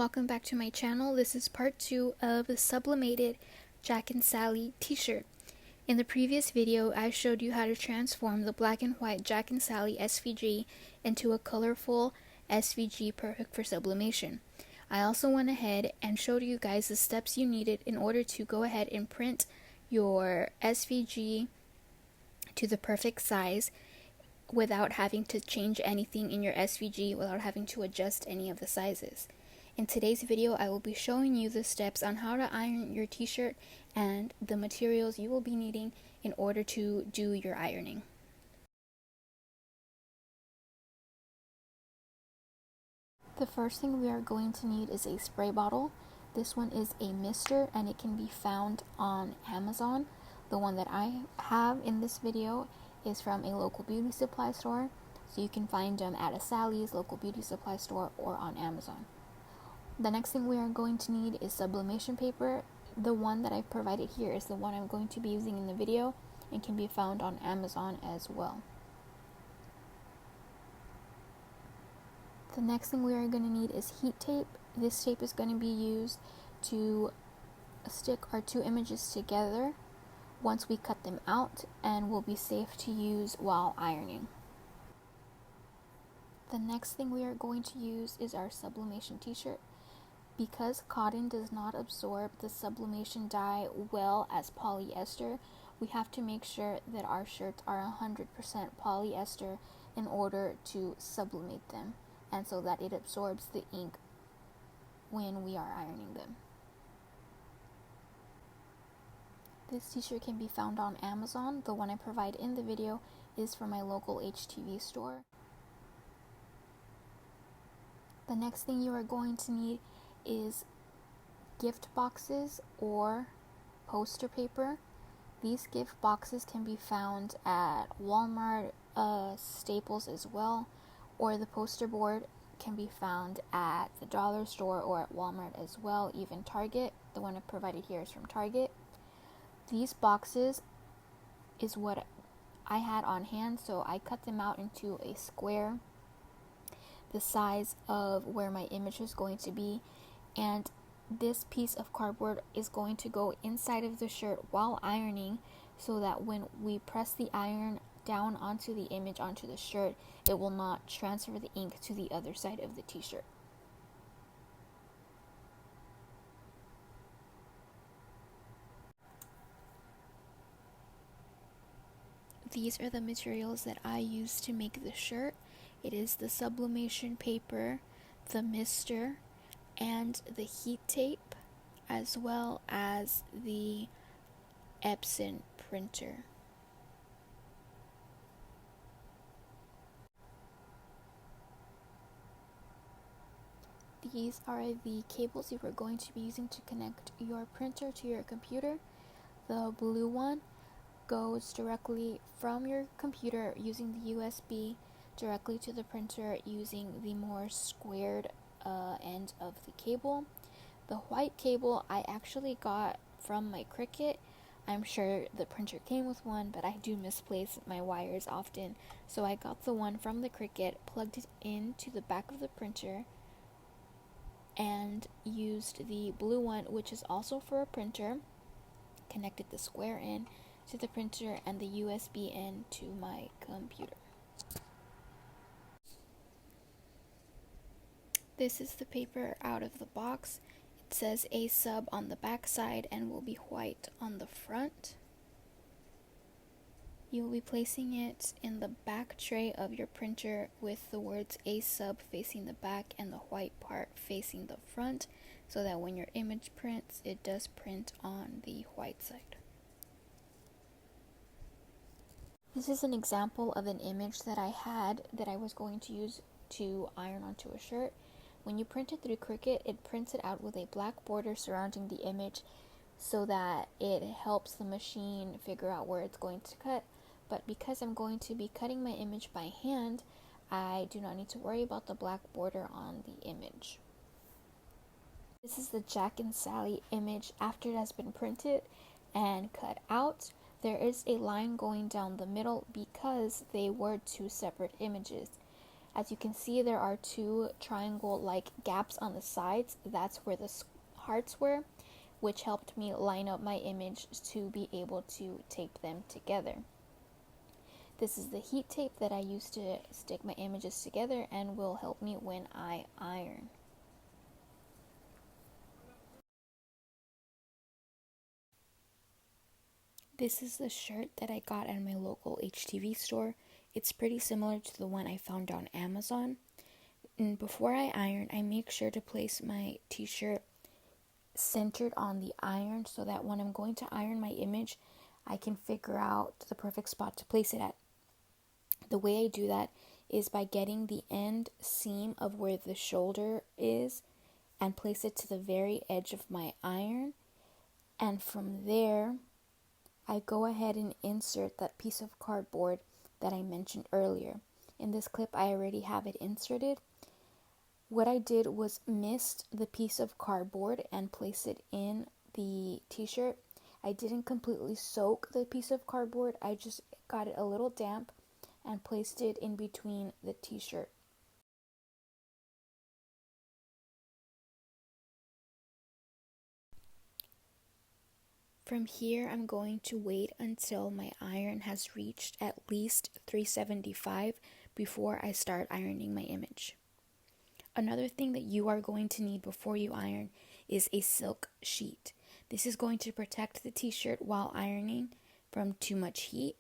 welcome back to my channel. This is part 2 of the sublimated Jack and Sally t-shirt. In the previous video, I showed you how to transform the black and white Jack and Sally SVG into a colorful SVG perfect for sublimation. I also went ahead and showed you guys the steps you needed in order to go ahead and print your SVG to the perfect size without having to change anything in your SVG, without having to adjust any of the sizes. In today's video, I will be showing you the steps on how to iron your t-shirt and the materials you will be needing in order to do your ironing. The first thing we are going to need is a spray bottle. This one is a mister and it can be found on Amazon. The one that I have in this video is from a local beauty supply store, so you can find them at a Sally's, local beauty supply store, or on Amazon. The next thing we are going to need is sublimation paper. The one that I've provided here is the one I'm going to be using in the video and can be found on Amazon as well. The next thing we are going to need is heat tape. This tape is going to be used to stick our two images together once we cut them out, and will be safe to use while ironing. The next thing we are going to use is our sublimation t-shirt. Because cotton does not absorb the sublimation dye well as polyester, we have to make sure that our shirts are 100% polyester in order to sublimate them, and so that it absorbs the ink when we are ironing them. This t-shirt can be found on Amazon. The one I provide in the video is from my local HTV store. The next thing you are going to need is gift boxes or poster paper. These gift boxes can be found at Walmart, Staples as well, or the poster board can be found at the dollar store or at Walmart as well, even Target. The one I provided here is from Target. These boxes is what I had on hand, so I cut them out into a square the size of where my image is going to be, and this piece of cardboard is going to go inside of the shirt while ironing, so that when we press the iron down onto the image, onto the shirt, it will not transfer the ink to the other side of the t-shirt. These are the materials that I use to make the shirt. It is the sublimation paper, the mister, and the heat tape, as well as the Epson printer. These are the cables you are going to be using to connect your printer to your computer. The blue one goes directly from your computer using the USB directly to the printer using the more squared end of the cable. The white cable I actually got from my Cricut. I'm sure the printer came with one, but I do misplace my wires often, so I got the one from the Cricut, plugged it into the back of the printer, and used the blue one, which is also for a printer, connected the square end to the printer and the USB end to my computer. This is the paper out of the box. It says A sub on the back side and will be white on the front. You will be placing it in the back tray of your printer with the words A sub facing the back and the white part facing the front, so that when your image prints, it does print on the white side. This is an example of an image that I had that I was going to use to iron onto a shirt. When you print it through Cricut, it prints it out with a black border surrounding the image so that it helps the machine figure out where it's going to cut. But because I'm going to be cutting my image by hand, I do not need to worry about the black border on the image. This is the Jack and Sally image after it has been printed and cut out. There is a line going down the middle because they were two separate images. As you can see, there are two triangle-like gaps on the sides. That's where the hearts were, which helped me line up my image to be able to tape them together. This is the heat tape that I use to stick my images together and will help me when I iron. This is the shirt that I got at my local HTV store. It's pretty similar to the one I found on Amazon. And before I iron, I make sure to place my t-shirt centered on the iron so that when I'm going to iron my image, I can figure out the perfect spot to place it at. The way I do that is by getting the end seam of where the shoulder is and place it to the very edge of my iron. And from there, I go ahead and insert that piece of cardboard that I mentioned earlier. In this clip, I already have it inserted. What I did was mist the piece of cardboard and place it in the t-shirt. I didn't completely soak the piece of cardboard. I just got it a little damp and placed it in between the t-shirt. From here, I'm going to wait until my iron has reached at least 375 before I start ironing my image. Another thing that you are going to need before you iron is a silk sheet. This is going to protect the t-shirt while ironing from too much heat,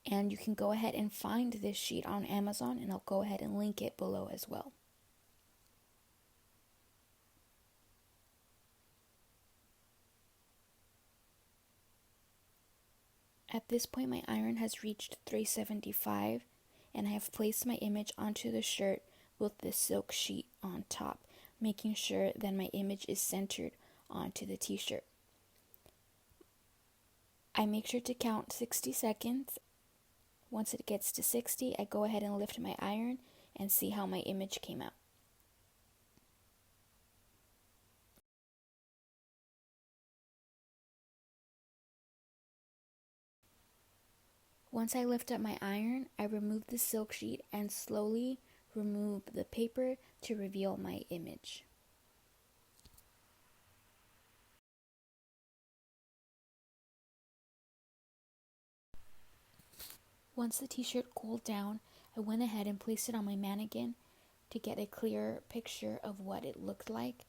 and you can go ahead and find this sheet on Amazon, and I'll go ahead and link it below as well. At this point, my iron has reached 375, and I have placed my image onto the shirt with the silk sheet on top, making sure that my image is centered onto the t-shirt. I make sure to count 60 seconds. Once it gets to 60, I go ahead and lift my iron and see how my image came out. Once I lift up my iron, I remove the silk sheet and slowly remove the paper to reveal my image. Once the t-shirt cooled down, I went ahead and placed it on my mannequin to get a clearer picture of what it looked like.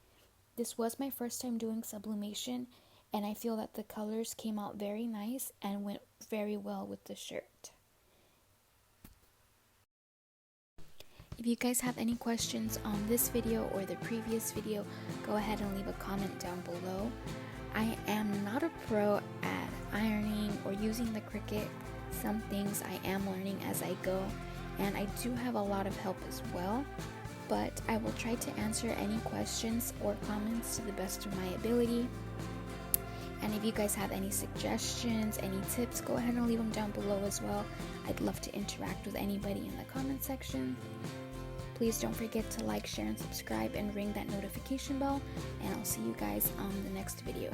This was my first time doing sublimation, and I feel that the colors came out very nice and went very well with the shirt. If you guys have any questions on this video or the previous video, go ahead and leave a comment down below. I am not a pro at ironing or using the Cricut. Some things I am learning as I go, and I do have a lot of help as well, but I will try to answer any questions or comments to the best of my ability. And if you guys have any suggestions, any tips, go ahead and leave them down below as well. I'd love to interact with anybody in the comment section. Please don't forget to like, share, and subscribe, and ring that notification bell, and I'll see you guys on the next video.